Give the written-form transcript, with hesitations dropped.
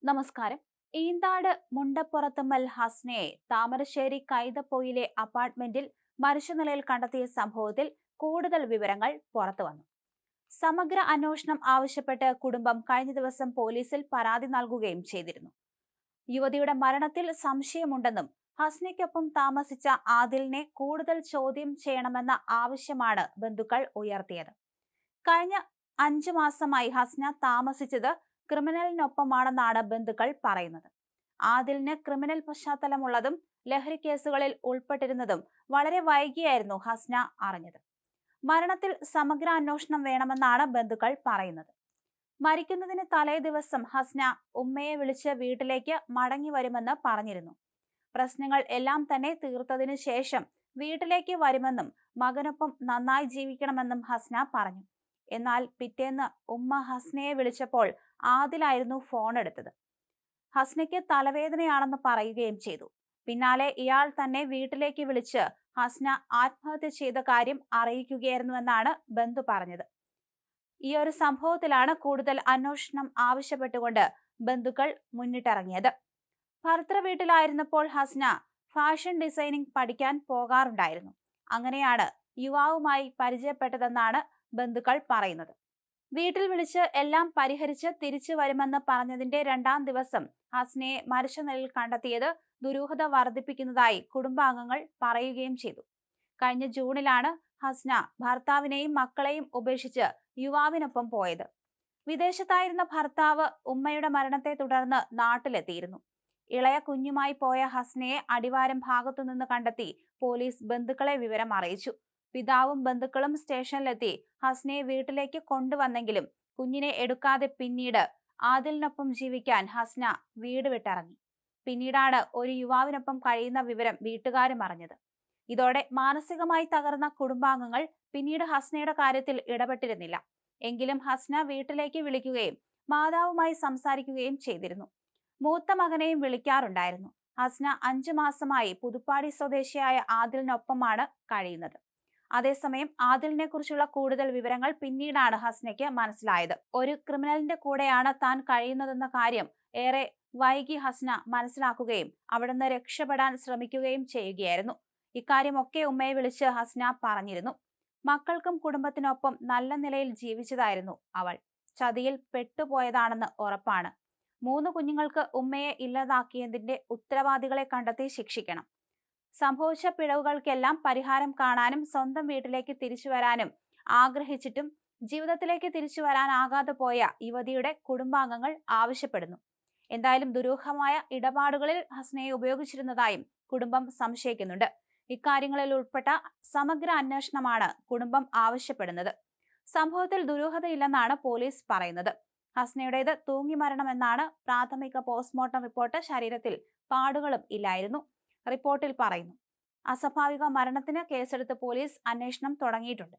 നമസ്കാരം. ഈന്താട് മുണ്ടപ്പുറത്തുമ്മൽ ഹസ്നയെ താമരശ്ശേരി കൈതപ്പൊയിലെ അപ്പാർട്ട്മെന്റിൽ മരിച്ച നിലയിൽ കണ്ടെത്തിയ സംഭവത്തിൽ കൂടുതൽ വിവരങ്ങൾ പുറത്തുവന്നു. സമഗ്ര അന്വേഷണം ആവശ്യപ്പെട്ട് കുടുംബം കഴിഞ്ഞ ദിവസം പോലീസിൽ പരാതി നൽകുകയും ചെയ്തിരുന്നു. യുവതിയുടെ മരണത്തിൽ സംശയമുണ്ടെന്നും ഹസ്നയ്ക്കൊപ്പം താമസിച്ച ആദിലിനെ കൂടുതൽ ചോദ്യം ചെയ്യണമെന്ന ആവശ്യമാണ് ബന്ധുക്കൾ ഉയർത്തിയത്. കഴിഞ്ഞ 5 മാസമായി ഹസ്ന താമസിച്ചത് ക്രിമിനലിനൊപ്പമാണെന്നാണ് ബന്ധുക്കൾ പറയുന്നത്. ആദിലിന് ക്രിമിനൽ പശ്ചാത്തലമുള്ളതും ലഹരി കേസുകളിൽ ഉൾപ്പെട്ടിരുന്നതും വളരെ വൈകിയായിരുന്നു ഹസ്ന അറിഞ്ഞത്. മരണത്തിൽ സമഗ്ര അന്വേഷണം വേണമെന്നാണ് ബന്ധുക്കൾ പറയുന്നത്. മരിക്കുന്നതിന് തലേ ദിവസം ഹസ്ന ഉമ്മയെ വിളിച്ച് വീട്ടിലേക്ക് മടങ്ങി വരുമെന്ന് പറഞ്ഞിരുന്നു. പ്രശ്നങ്ങൾ എല്ലാം തന്നെ തീർത്തതിനു ശേഷം വീട്ടിലേക്ക് വരുമെന്നും മകനൊപ്പം നന്നായി ജീവിക്കണമെന്നും ഹസ്ന പറഞ്ഞു. എന്നാൽ പിറ്റേന്ന് ഉമ്മ ഹസ്നയെ വിളിച്ചപ്പോൾ ആദിലായിരുന്നു ഫോൺ എടുത്തത്. ഹസ്നയ്ക്ക് തലവേദനയാണെന്ന് പറയുകയും ചെയ്തു. പിന്നാലെ ഇയാൾ തന്നെ വീട്ടിലേക്ക് വിളിച്ച് ഹസ്ന ആത്മഹത്യ ചെയ്ത കാര്യം അറിയിക്കുകയായിരുന്നുവെന്നാണ് ബന്ധു പറഞ്ഞത്. ഈ ഒരു സംഭവത്തിലാണ് കൂടുതൽ അന്വേഷണം ആവശ്യപ്പെട്ടുകൊണ്ട് ബന്ധുക്കൾ മുന്നിട്ടിറങ്ങിയത്. ഭർത്തൃ വീട്ടിലായിരുന്നപ്പോൾ ഹസ്ന ഫാഷൻ ഡിസൈനിങ് പഠിക്കാൻ പോകാറുണ്ടായിരുന്നു. അങ്ങനെയാണ് യുവാവുമായി പരിചയപ്പെട്ടതെന്നാണ് ബന്ധുക്കൾ പറയുന്നത്. വീട്ടിൽ വിളിച്ച് എല്ലാം പരിഹരിച്ച് തിരിച്ചു വരുമെന്ന് പറഞ്ഞതിന്റെ 2-ാം ദിവസം ഹസ്നയെ മരിച്ച നിലയിൽ കണ്ടെത്തിയത് ദുരൂഹത വർദ്ധിപ്പിക്കുന്നതായി കുടുംബാംഗങ്ങൾ പറയുകയും ചെയ്തു. കഴിഞ്ഞ ജൂണിലാണ് ഹസ്ന ഭർത്താവിനെയും മക്കളെയും ഉപേക്ഷിച്ച് യുവാവിനൊപ്പം പോയത്. വിദേശത്തായിരുന്ന ഭർത്താവ് ഉമ്മയുടെ മരണത്തെ തുടർന്ന് നാട്ടിലെത്തിയിരുന്നു. ഇളയ കുഞ്ഞുമായി പോയ ഹസ്നയെ അടിവാരം ഭാഗത്തുനിന്ന് കണ്ടെത്തി പോലീസ് ബന്ധുക്കളെ വിവരം അറിയിച്ചു. പിതാവും ബന്ധുക്കളും സ്റ്റേഷനിലെത്തി ഹസ്നയെ വീട്ടിലേക്ക് കൊണ്ടുവന്നെങ്കിലും കുഞ്ഞിനെ എടുക്കാതെ പിന്നീട് ആദിലിനൊപ്പം ജീവിക്കാൻ ഹസ്ന വീട് വിട്ടിറങ്ങി. പിന്നീടാണ് ഒരു യുവാവിനൊപ്പം കഴിയുന്ന വിവരം വീട്ടുകാരും അറിഞ്ഞത്. ഇതോടെ മാനസികമായി തകർന്ന കുടുംബാംഗങ്ങൾ പിന്നീട് ഹസ്നയുടെ കാര്യത്തിൽ ഇടപെട്ടിരുന്നില്ല. എങ്കിലും ഹസ്ന വീട്ടിലേക്ക് വിളിക്കുകയും മാതാവുമായി സംസാരിക്കുകയും ചെയ്തിരുന്നു. മൂത്ത മകനെയും വിളിക്കാറുണ്ടായിരുന്നു. ഹസ്ന 5 മാസമായി പുതുപ്പാടി സ്വദേശിയായ ആദിലിനൊപ്പമാണ് കഴിയുന്നത്. അതേസമയം ആദിലിനെ കുറിച്ചുള്ള കൂടുതൽ വിവരങ്ങൾ പിന്നീടാണ് ഹസ്നയ്ക്ക് മനസ്സിലായത്. ഒരു ക്രിമിനലിന്റെ കൂടെയാണ് താൻ കഴിയുന്നതെന്ന കാര്യം ഏറെ വൈകി ഹസ്ന മനസ്സിലാക്കുകയും അവിടുന്ന് രക്ഷപ്പെടാൻ ശ്രമിക്കുകയും ചെയ്യുകയായിരുന്നു. ഇക്കാര്യമൊക്കെ ഉമ്മയെ വിളിച്ച് ഹസ്ന പറഞ്ഞിരുന്നു. മക്കൾക്കും കുടുംബത്തിനൊപ്പം നല്ല നിലയിൽ ജീവിച്ചതായിരുന്നു അവൾ. ചതിയിൽ പെട്ടുപോയതാണെന്ന് ഉറപ്പാണ്. 3 കുഞ്ഞുങ്ങൾക്ക് ഉമ്മയെ ഇല്ലാതാക്കിയതിന്റെ ഉത്തരവാദികളെ കണ്ടെത്തി ശിക്ഷിക്കണം. സംഭവിച്ച പിഴവുകൾക്കെല്ലാം പരിഹാരം കാണാനും സ്വന്തം വീട്ടിലേക്ക് തിരിച്ചു വരാനും ആഗ്രഹിച്ചിട്ടും ജീവിതത്തിലേക്ക് തിരിച്ചു വരാനാകാതെ പോയ യുവതിയുടെ കുടുംബാംഗങ്ങൾ ആവശ്യപ്പെടുന്നു. എന്തായാലും ദുരൂഹമായ ഇടപാടുകളിൽ ഹസ്നയെ ഉപയോഗിച്ചിരുന്നതായും കുടുംബം സംശയിക്കുന്നുണ്ട്. ഇക്കാര്യങ്ങളിൽ ഉൾപ്പെട്ട സമഗ്ര അന്വേഷണമാണ് കുടുംബം ആവശ്യപ്പെടുന്നത്. സംഭവത്തിൽ ദുരൂഹതയില്ലെന്നാണ് പോലീസ് പറയുന്നത്. ഹസ്നയുടേത് തൂങ്ങി മരണമെന്നാണ് പ്രാഥമിക പോസ്റ്റ്മോർട്ടം റിപ്പോർട്ട്. ശരീരത്തിൽ പാടുകളും ഇല്ലായിരുന്നു റിപ്പോർട്ടിൽ പറയുന്നു. അസ്വാഭാവിക മരണത്തിന് കേസെടുത്ത് പോലീസ് അന്വേഷണം തുടങ്ങിയിട്ടുണ്ട്.